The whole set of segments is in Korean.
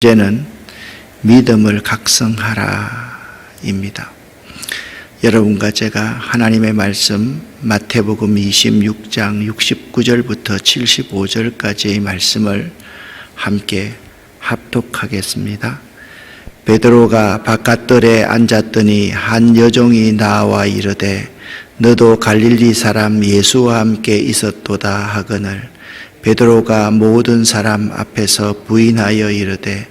주제는 믿음을 각성하라입니다. 여러분과 제가 하나님의 말씀 마태복음 26장 69절부터 75절까지의 말씀을 함께 합독하겠습니다. 베드로가 바깥들에 앉았더니 한 여종이 나와 이르되 너도 갈릴리 사람 예수와 함께 있었도다 하거늘 베드로가 모든 사람 앞에서 부인하여 이르되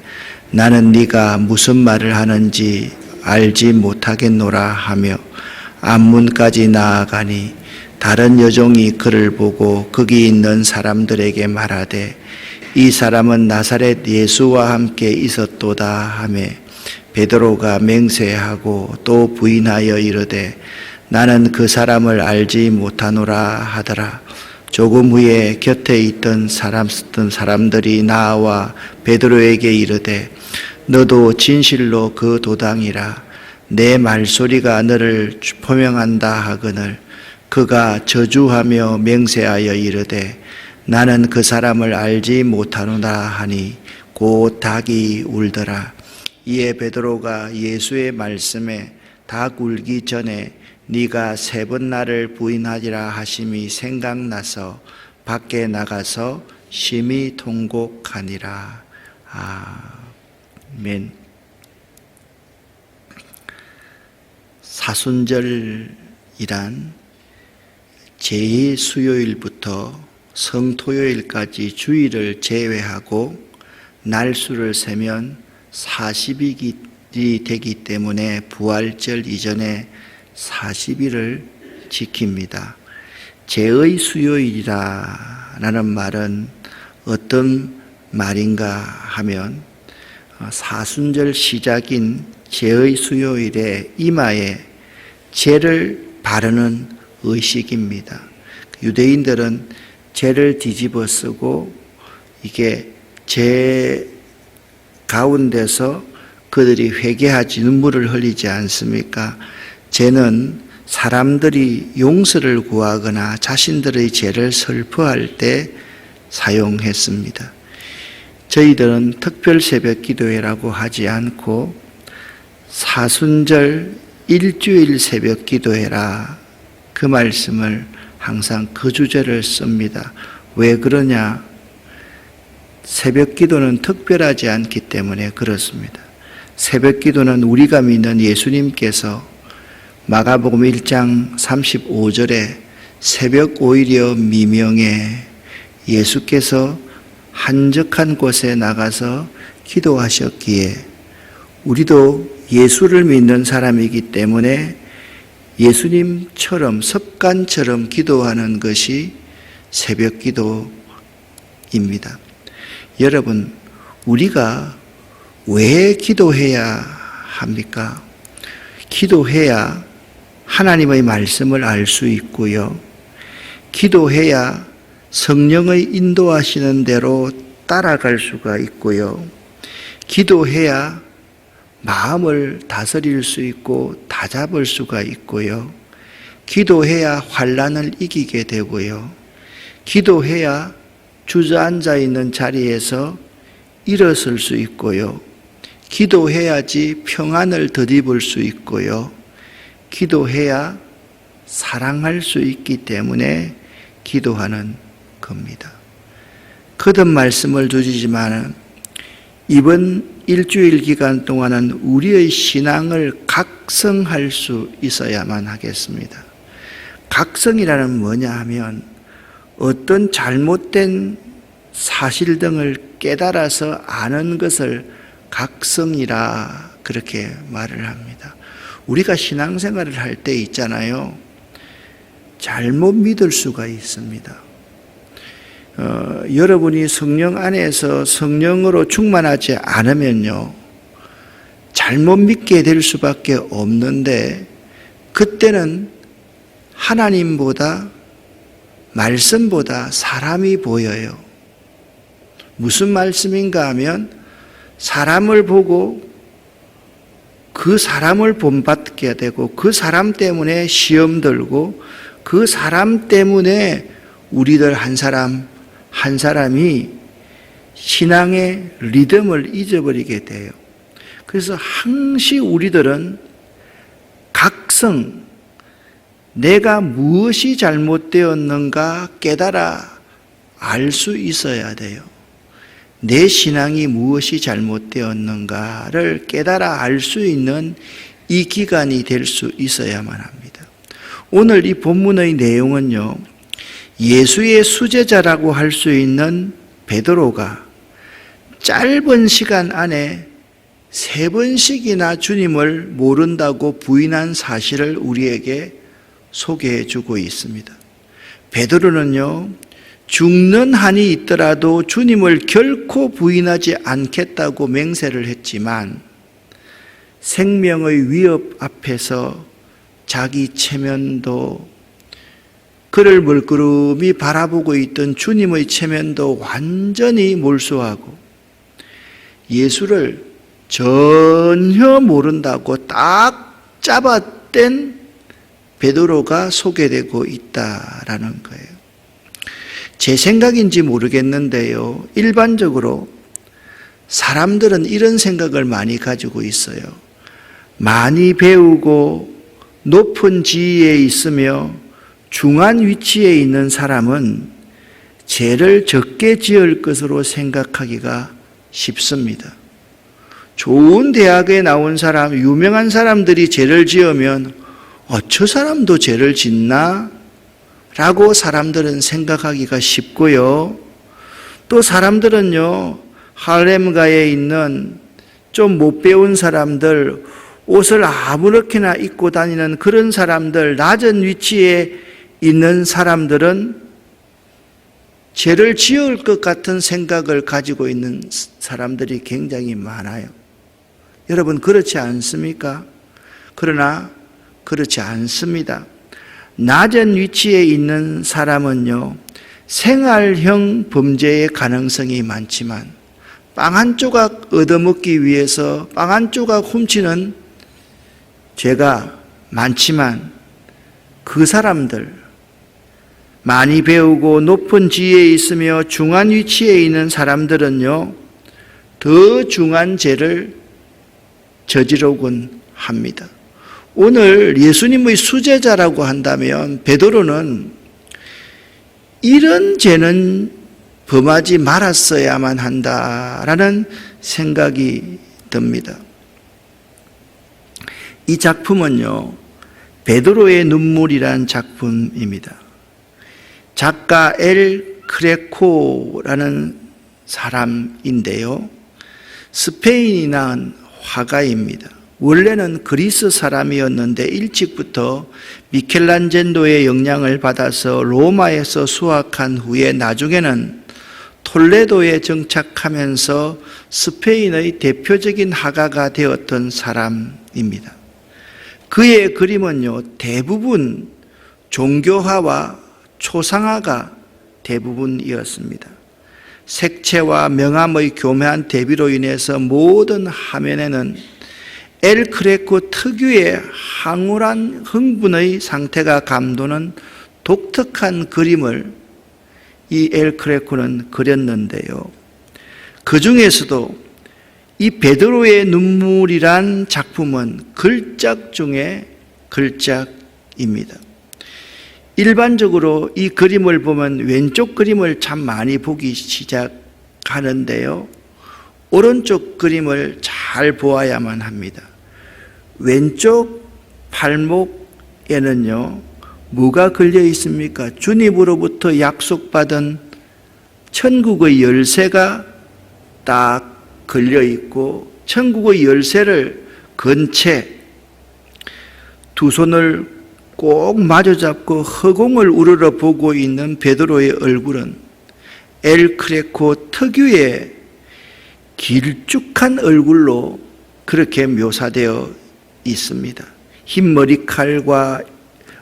나는 네가 무슨 말을 하는지 알지 못하겠노라 하며 앞문까지 나아가니 다른 여종이 그를 보고 거기 있는 사람들에게 말하되 이 사람은 나사렛 예수와 함께 있었도다 하며 베드로가 맹세하고 또 부인하여 이르되 나는 그 사람을 알지 못하노라 하더라. 조금 후에 곁에 있던 사람들이 나와 베드로에게 이르되 너도 진실로 그 도당이라 내 말소리가 너를 포명한다 하거늘 그가 저주하며 맹세하여 이르되 나는 그 사람을 알지 못하노라 하니 곧 닭이 울더라. 이에 베드로가 예수의 말씀에 닭 울기 전에 네가 3번 나를 부인하리라 하심이 생각나서 밖에 나가서 심히 통곡하니라. 아멘. 사순절이란 제2수요일부터 성토요일까지 주일을 제외하고 날수를 세면 40일이 되기 때문에 부활절 이전에 40일을 지킵니다. 제의 수요일이라는 말은 어떤 말인가 하면 사순절 시작인 제의 수요일에 이마에 재를 바르는 의식입니다. 유대인들은 재를 뒤집어 쓰고 이게 재 가운데서 그들이 회개하지 눈물을 흘리지 않습니까? 죄는 사람들이 용서를 구하거나 자신들의 죄를 설포할 때 사용했습니다. 저희들은 특별 새벽 기도회라고 하지 않고 사순절 일주일 새벽 기도회라 그 말씀을 항상 그 주제를 씁니다. 왜 그러냐? 새벽 기도는 특별하지 않기 때문에 그렇습니다. 새벽 기도는 우리가 믿는 예수님께서 마가복음 1장 35절에 새벽 오히려 미명에 예수께서 한적한 곳에 나가서 기도하셨기에 우리도 예수를 믿는 사람이기 때문에 예수님처럼 습관처럼 기도하는 것이 새벽 기도입니다. 여러분, 우리가 왜 기도해야 합니까? 기도해야 하나님의 말씀을 알 수 있고요. 기도해야 성령의 인도하시는 대로 따라갈 수가 있고요. 기도해야 마음을 다스릴 수 있고 다잡을 수가 있고요. 기도해야 환난을 이기게 되고요. 기도해야 주저앉아 있는 자리에서 일어설 수 있고요. 기도해야지 평안을 덧입을 수 있고요. 기도해야 사랑할 수 있기 때문에 기도하는 겁니다. 거듭 말씀을 드리지만 이번 일주일 기간 동안은 우리의 신앙을 각성할 수 있어야만 하겠습니다. 각성이라는 뭐냐 하면 어떤 잘못된 사실 등을 깨달아서 아는 것을 각성이라 그렇게 말을 합니다. 우리가 신앙생활을 할 때 있잖아요. 잘못 믿을 수가 있습니다. 여러분이 성령 안에서 성령으로 충만하지 않으면요, 잘못 믿게 될 수밖에 없는데 그때는 하나님보다 말씀보다 사람이 보여요. 무슨 말씀인가 하면 사람을 보고 그 사람을 본받게 되고 그 사람 때문에 시험 들고 그 사람 때문에 우리들 한 사람이 신앙의 리듬을 잊어버리게 돼요. 그래서 항시 우리들은 각성, 내가 무엇이 잘못되었는가 깨달아 알 수 있어야 돼요. 내 신앙이 무엇이 잘못되었는가를 깨달아 알 수 있는 이 기간이 될 수 있어야만 합니다. 오늘 이 본문의 내용은요, 예수의 수제자라고 할 수 있는 베드로가 짧은 시간 안에 3번씩이나 주님을 모른다고 부인한 사실을 우리에게 소개해 주고 있습니다. 베드로는요, 죽는 한이 있더라도 주님을 결코 부인하지 않겠다고 맹세를 했지만 생명의 위협 앞에서 자기 체면도, 그를 물끄러미 바라보고 있던 주님의 체면도 완전히 몰수하고 예수를 전혀 모른다고 딱 잡아댄 베드로가 소개되고 있다라는 거예요. 제 생각인지 모르겠는데요, 일반적으로 사람들은 이런 생각을 많이 가지고 있어요. 많이 배우고 높은 지위에 있으며 중한 위치에 있는 사람은 죄를 적게 지을 것으로 생각하기가 쉽습니다. 좋은 대학에 나온 사람, 유명한 사람들이 죄를 지으면 저 사람도 죄를 짓나? 라고 사람들은 생각하기가 쉽고요. 또 사람들은요, 할렘가에 있는 좀 못 배운 사람들, 옷을 아무렇게나 입고 다니는 그런 사람들, 낮은 위치에 있는 사람들은 죄를 지을 것 같은 생각을 가지고 있는 사람들이 굉장히 많아요. 여러분, 그렇지 않습니까? 그러나 그렇지 않습니다. 낮은 위치에 있는 사람은요, 생활형 범죄의 가능성이 많지만 빵 한 조각 얻어먹기 위해서 빵 한 조각 훔치는 죄가 많지만 그 사람들, 많이 배우고 높은 지위에 있으며 중한 위치에 있는 사람들은요, 더 중한 죄를 저지르곤 합니다. 오늘 예수님의 수제자라고 한다면 베드로는 이런 죄는 범하지 말았어야만 한다라는 생각이 듭니다. 이 작품은요, 베드로의 눈물이란 작품입니다. 작가 엘 크레코라는 사람인데요, 스페인이 낳은 화가입니다. 원래는 그리스 사람이었는데 일찍부터 미켈란젤로의 영향을 받아서 로마에서 수학한 후에 나중에는 톨레도에 정착하면서 스페인의 대표적인 화가가 되었던 사람입니다. 그의 그림은요, 대부분 종교화와 초상화가 대부분이었습니다. 색채와 명암의 교묘한 대비로 인해서 모든 화면에는 엘 크레코 특유의 황홀한 흥분의 상태가 감도는 독특한 그림을 이 엘 크레코는 그렸는데요, 그 중에서도 이 베드로의 눈물이란 작품은 걸작 중에 걸작입니다. 일반적으로 이 그림을 보면 왼쪽 그림을 참 많이 보기 시작하는데요, 오른쪽 그림을 잘 보아야만 합니다. 왼쪽 팔목에는요, 뭐가 걸려 있습니까? 주님으로부터 약속받은 천국의 열쇠가 딱 걸려 있고, 천국의 열쇠를 건 채 두 손을 꼭 마주잡고 허공을 우러러 보고 있는 베드로의 얼굴은 엘 크레코 특유의 길쭉한 얼굴로 그렇게 묘사되어 있습니다. 흰 머리칼과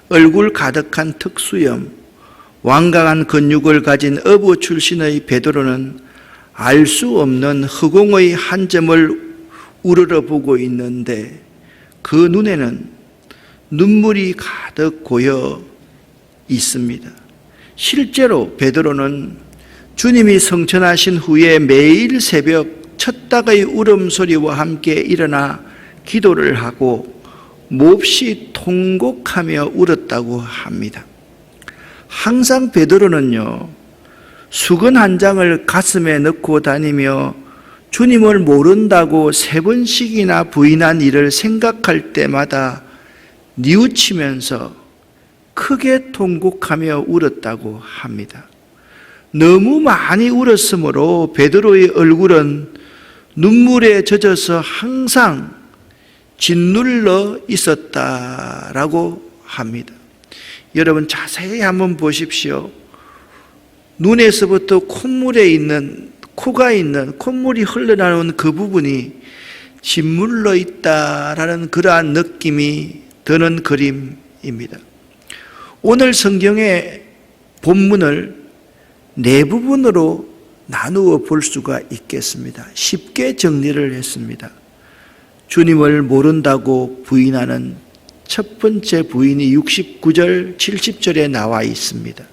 얼굴 가득한 턱수염, 완강한 근육을 가진 어부 출신의 베드로는 알 수 없는 허공의 한 점을 우러러보고 있는데 그 눈에는 눈물이 가득 고여 있습니다. 실제로 베드로는 주님이 성천하신 후에 매일 새벽 첫 닭의 울음소리와 함께 일어나 기도를 하고 몹시 통곡하며 울었다고 합니다. 항상 베드로는요, 수건 한 장을 가슴에 넣고 다니며 주님을 모른다고 3번씩이나 부인한 일을 생각할 때마다 뉘우치면서 크게 통곡하며 울었다고 합니다. 너무 많이 울었으므로 베드로의 얼굴은 눈물에 젖어서 항상 짓눌러 있었다라고 합니다. 여러분 자세히 한번 보십시오. 눈에서부터 콧물에 있는, 코가 있는, 콧물이 흘러나오는 그 부분이 짓물러 있다라는 그러한 느낌이 드는 그림입니다. 오늘 성경의 본문을 4부분으로 나누어 볼 수가 있겠습니다. 쉽게 정리를 했습니다. 주님을 모른다고 부인하는 첫 번째 부인이 69절, 70절에 나와 있습니다.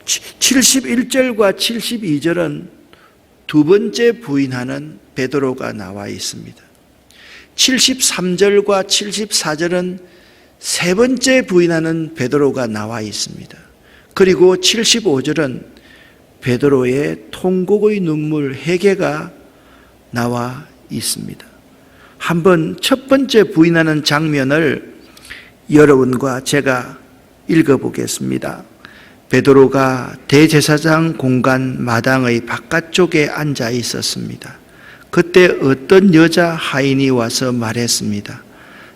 71절과 72절은 두 번째 부인하는 베드로가 나와 있습니다. 73절과 74절은 세 번째 부인하는 베드로가 나와 있습니다. 그리고 75절은 베드로의 통곡의 눈물 회개가 나와 있습니다. 한번 첫 번째 부인하는 장면을 여러분과 제가 읽어보겠습니다. 베드로가 대제사장 공간 마당의 바깥쪽에 앉아 있었습니다. 그때 어떤 여자 하인이 와서 말했습니다.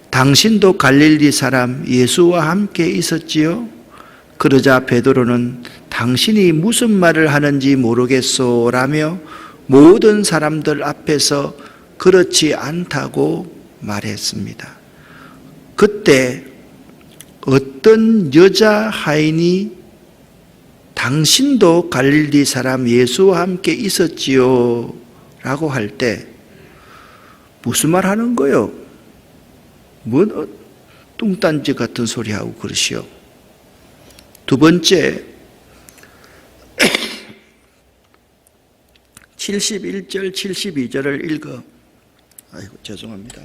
당신도 갈릴리 사람 예수와 함께 있었지요? 그러자 베드로는 당신이 무슨 말을 하는지 모르겠소 라며 모든 사람들 앞에서 그렇지 않다고 말했습니다. 그때 어떤 여자 하인이 당신도 갈릴리 사람 예수와 함께 있었지요? 라고 할 때 무슨 말 하는 거요? 뭔 뚱딴지 같은 소리 하고 그러시오. 두 번째 71절 72절을 읽어. 아이고 죄송합니다.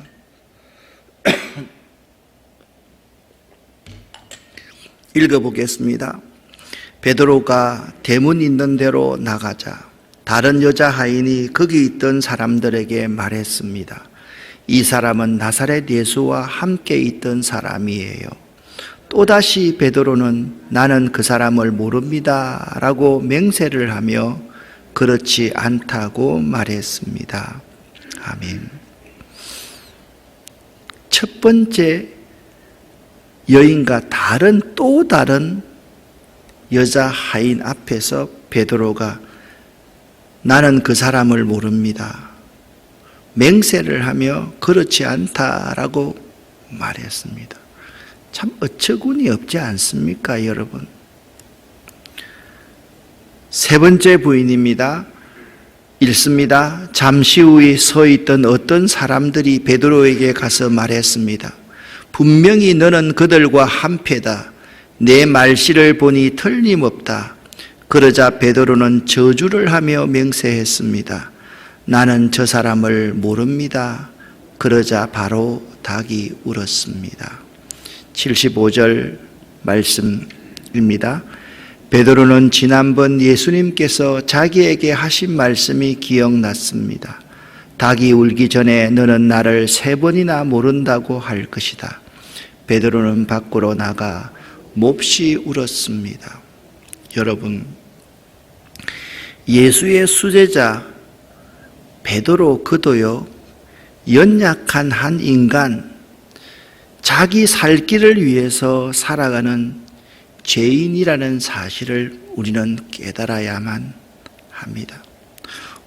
읽어보겠습니다. 베드로가 대문 있는 데로 나가자 다른 여자 하인이 거기 있던 사람들에게 말했습니다. 이 사람은 나사렛 예수와 함께 있던 사람이에요. 또다시 베드로는 나는 그 사람을 모릅니다 라고 맹세를 하며 그렇지 않다고 말했습니다. 아멘. 첫 번째 여인과 또 다른 여자 하인 앞에서 베드로가 나는 그 사람을 모릅니다. 맹세를 하며 그렇지 않다라고 말했습니다. 참 어처구니 없지 않습니까, 여러분? 세 번째 부인입니다. 읽습니다. 잠시 후에 서 있던 어떤 사람들이 베드로에게 가서 말했습니다. 분명히 너는 그들과 한패다. 내 말씨를 보니 틀림없다. 그러자 베드로는 저주를 하며 맹세했습니다. 나는 저 사람을 모릅니다. 그러자 바로 닭이 울었습니다. 75절 말씀입니다. 베드로는 지난번 예수님께서 자기에게 하신 말씀이 기억났습니다. 닭이 울기 전에 너는 나를 3번이나 모른다고 할 것이다. 베드로는 밖으로 나가 몹시 울었습니다. 여러분, 예수의 수제자 베드로 그도요, 연약한 한 인간, 자기 살 길을 위해서 살아가는 죄인이라는 사실을 우리는 깨달아야만 합니다.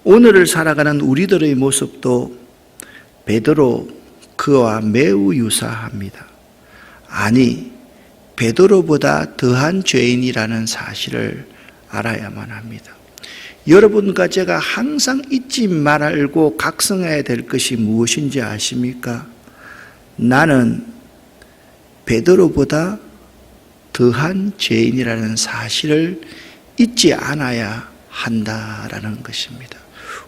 오늘을 살아가는 우리들의 모습도 베드로 그와 매우 유사합니다. 아니, 베드로보다 더한 죄인이라는 사실을 알아야만 합니다. 여러분과 제가 항상 잊지 말고 각성해야 될 것이 무엇인지 아십니까? 나는 베드로보다 더한 죄인이라는 사실을 잊지 않아야 한다라는 것입니다.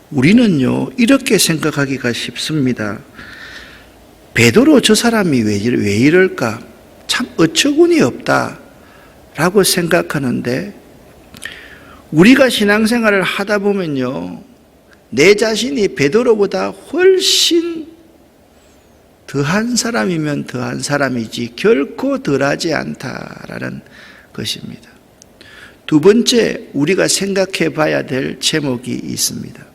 우리는요, 이렇게 생각하기가 쉽습니다. 베드로 저 사람이 왜 이럴까? 참 어처구니 없다라고 생각하는데, 우리가 신앙생활을 하다 보면요, 내 자신이 베드로보다 훨씬 더한 사람이면 더한 사람이지 결코 덜하지 않다라는 것입니다. 두 번째, 우리가 생각해 봐야 될 제목이 있습니다.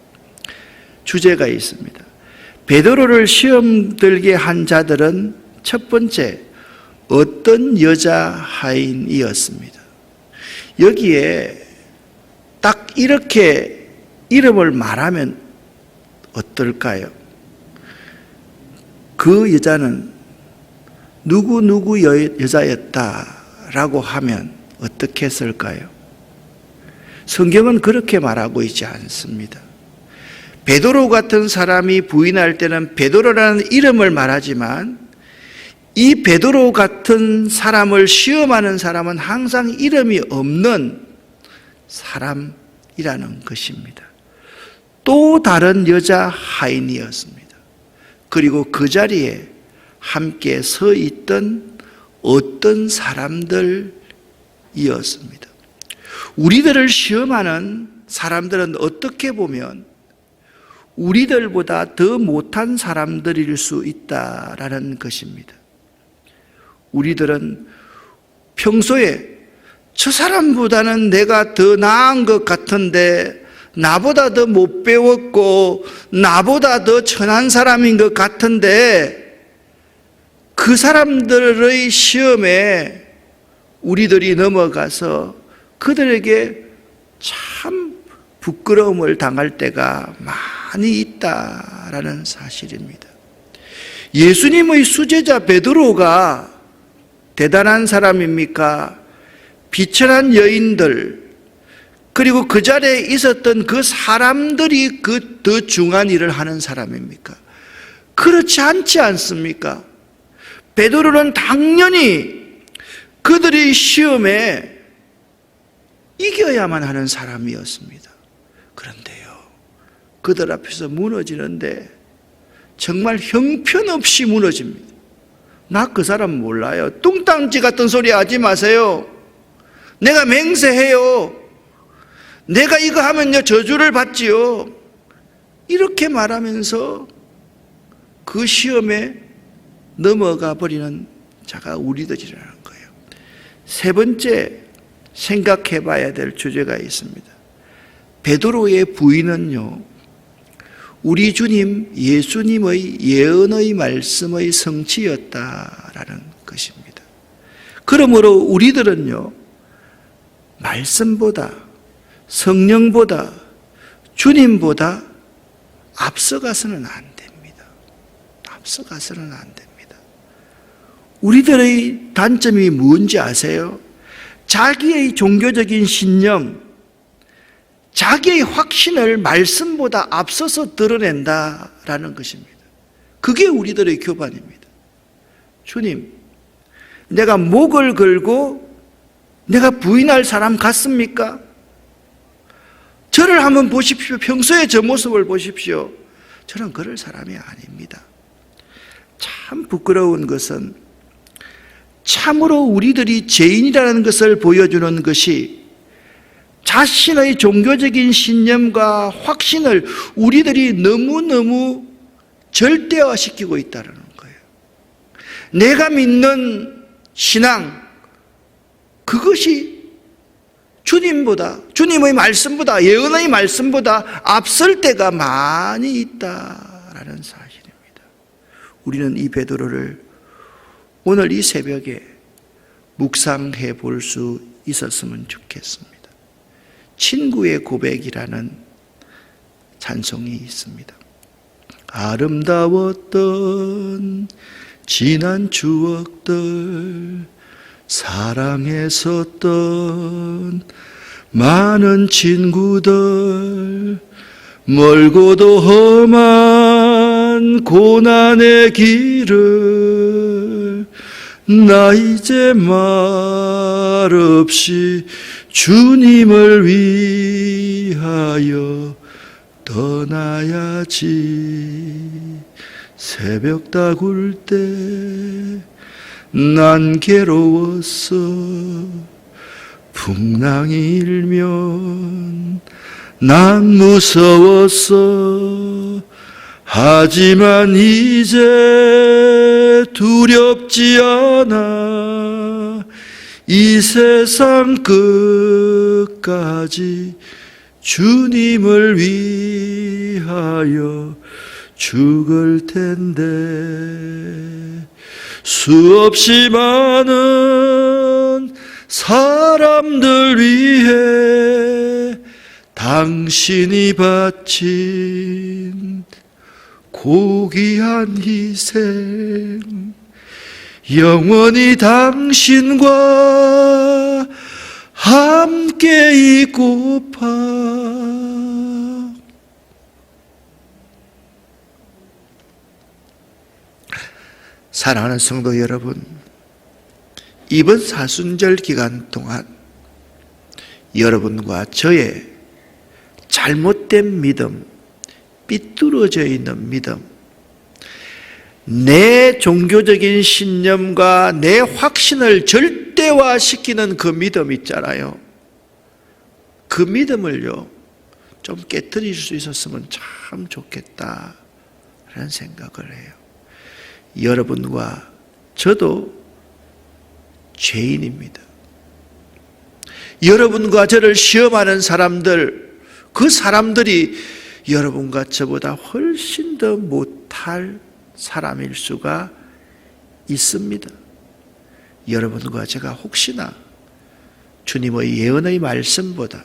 주제가 있습니다. 베드로를 시험 들게 한 자들은 첫 번째, 어떤 여자 하인이었습니다. 여기에 딱 이렇게 이름을 말하면 어떨까요? 그 여자는 누구 여자였다라고 하면 어떻게 했을까요? 성경은 그렇게 말하고 있지 않습니다. 베드로 같은 사람이 부인할 때는 베드로라는 이름을 말하지만, 이 베드로 같은 사람을 시험하는 사람은 항상 이름이 없는 사람이라는 것입니다. 또 다른 여자 하인이었습니다. 그리고 그 자리에 함께 서 있던 어떤 사람들이었습니다. 우리들을 시험하는 사람들은 어떻게 보면 우리들보다 더 못한 사람들일 수 있다라는 것입니다. 우리들은 평소에 저 사람보다는 내가 더 나은 것 같은데, 나보다 더 못 배웠고 나보다 더 천한 사람인 것 같은데, 그 사람들의 시험에 우리들이 넘어가서 그들에게 참 부끄러움을 당할 때가 많이 있다라는 사실입니다. 예수님의 수제자 베드로가 대단한 사람입니까? 비천한 여인들, 그리고 그 자리에 있었던 그 사람들이 그 더 중한 일을 하는 사람입니까? 그렇지 않지 않습니까? 베드로는 당연히 그들의 시험에 이겨야만 하는 사람이었습니다. 그런데요, 그들 앞에서 무너지는데 정말 형편없이 무너집니다. 나 그 사람 몰라요. 뚱땅지 같은 소리 하지 마세요. 내가 맹세해요. 내가 이거 하면요 저주를 받지요. 이렇게 말하면서 그 시험에 넘어가 버리는 자가 우리들이라는 거예요. 세 번째, 생각해 봐야 될 주제가 있습니다. 베드로의 부인은요, 우리 주님 예수님의 예언의 말씀의 성취였다라는 것입니다. 그러므로 우리들은요, 말씀보다, 성령보다, 주님보다 앞서가서는 안 됩니다. 앞서가서는 안 됩니다. 우리들의 단점이 뭔지 아세요? 자기의 종교적인 신념, 자기의 확신을 말씀보다 앞서서 드러낸다라는 것입니다. 그게 우리들의 교반입니다. 주님, 내가 목을 걸고 내가 부인할 사람 같습니까? 저를 한번 보십시오. 평소에 저 모습을 보십시오. 저는 그럴 사람이 아닙니다. 참 부끄러운 것은 참으로 우리들이 죄인이라는 것을 보여주는 것이 자신의 종교적인 신념과 확신을 우리들이 너무너무 절대화시키고 있다는 거예요. 내가 믿는 신앙, 그것이 주님보다, 주님의 말씀보다, 예언의 말씀보다 앞설 때가 많이 있다라는 사실입니다. 우리는 이 베드로를 오늘 이 새벽에 묵상해 볼 수 있었으면 좋겠습니다. 친구의 고백이라는 찬송이 있습니다. 아름다웠던 지난 추억들, 사랑했었던 많은 친구들, 멀고도 험한 고난의 길을 나 이제 말없이 주님을 위하여 떠나야지. 새벽 다굴 때 난 괴로웠어. 풍랑이 일면 난 무서웠어. 하지만 이제 두렵지 않아. 이 세상 끝까지 주님을 위하여 죽을 텐데. 수없이 많은 사람들 위해 당신이 바친 고귀한 희생, 영원히 당신과 함께 있고파. 사랑하는 성도 여러분, 이번 사순절 기간 동안 여러분과 저의 잘못된 믿음, 삐뚤어져 있는 믿음, 내 종교적인 신념과 내 확신을 절대화시키는 그 믿음 있잖아요. 그 믿음을요, 좀 깨트릴 수 있었으면 참 좋겠다라는 생각을 해요. 여러분과 저도 죄인입니다. 여러분과 저를 시험하는 사람들, 그 사람들이 여러분과 저보다 훨씬 더 못할 사람일 수가 있습니다. 여러분과 제가 혹시나 주님의 예언의 말씀보다,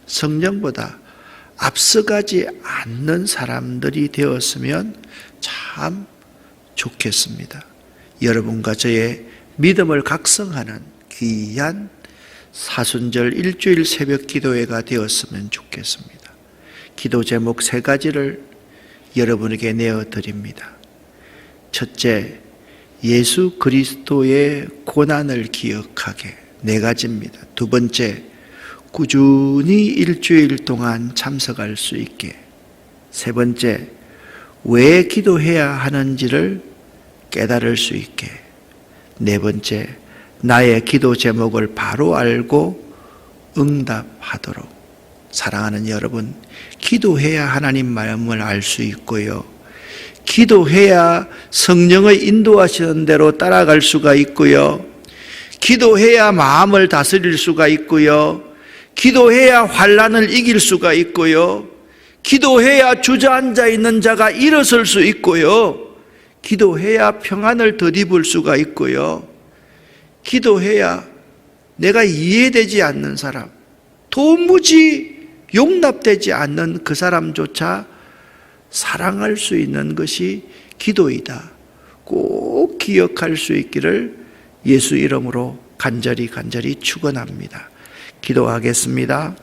성령보다 앞서가지 않는 사람들이 되었으면 참 좋겠습니다. 여러분과 저의 믿음을 각성하는 귀한 사순절 일주일 새벽 기도회가 되었으면 좋겠습니다. 기도 제목 3가지를 여러분에게 내어드립니다. 첫째, 예수 그리스도의 고난을 기억하게. 4가지입니다. 두 번째, 꾸준히 일주일 동안 참석할 수 있게. 3번째, 왜 기도해야 하는지를 깨달을 수 있게. 4번째, 나의 기도 제목을 바로 알고 응답하도록. 사랑하는 여러분, 기도해야 하나님 마음을 알 수 있고요, 기도해야 성령의 인도하시는 대로 따라갈 수가 있고요, 기도해야 마음을 다스릴 수가 있고요, 기도해야 환난을 이길 수가 있고요, 기도해야 주저앉아 있는 자가 일어설 수 있고요, 기도해야 평안을 덧입을 수가 있고요, 기도해야 내가 이해되지 않는 사람, 도무지 용납되지 않는 그 사람조차 사랑할 수 있는 것이 기도이다. 꼭 기억할 수 있기를 예수 이름으로 간절히 축원합니다. 기도하겠습니다.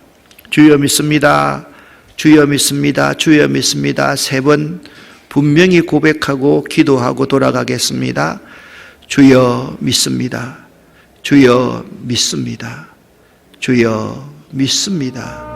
주여 믿습니다. 주여 믿습니다. 주여 믿습니다. 3번 분명히 고백하고 기도하고 돌아가겠습니다. 주여 믿습니다. 주여 믿습니다. 주여 믿습니다.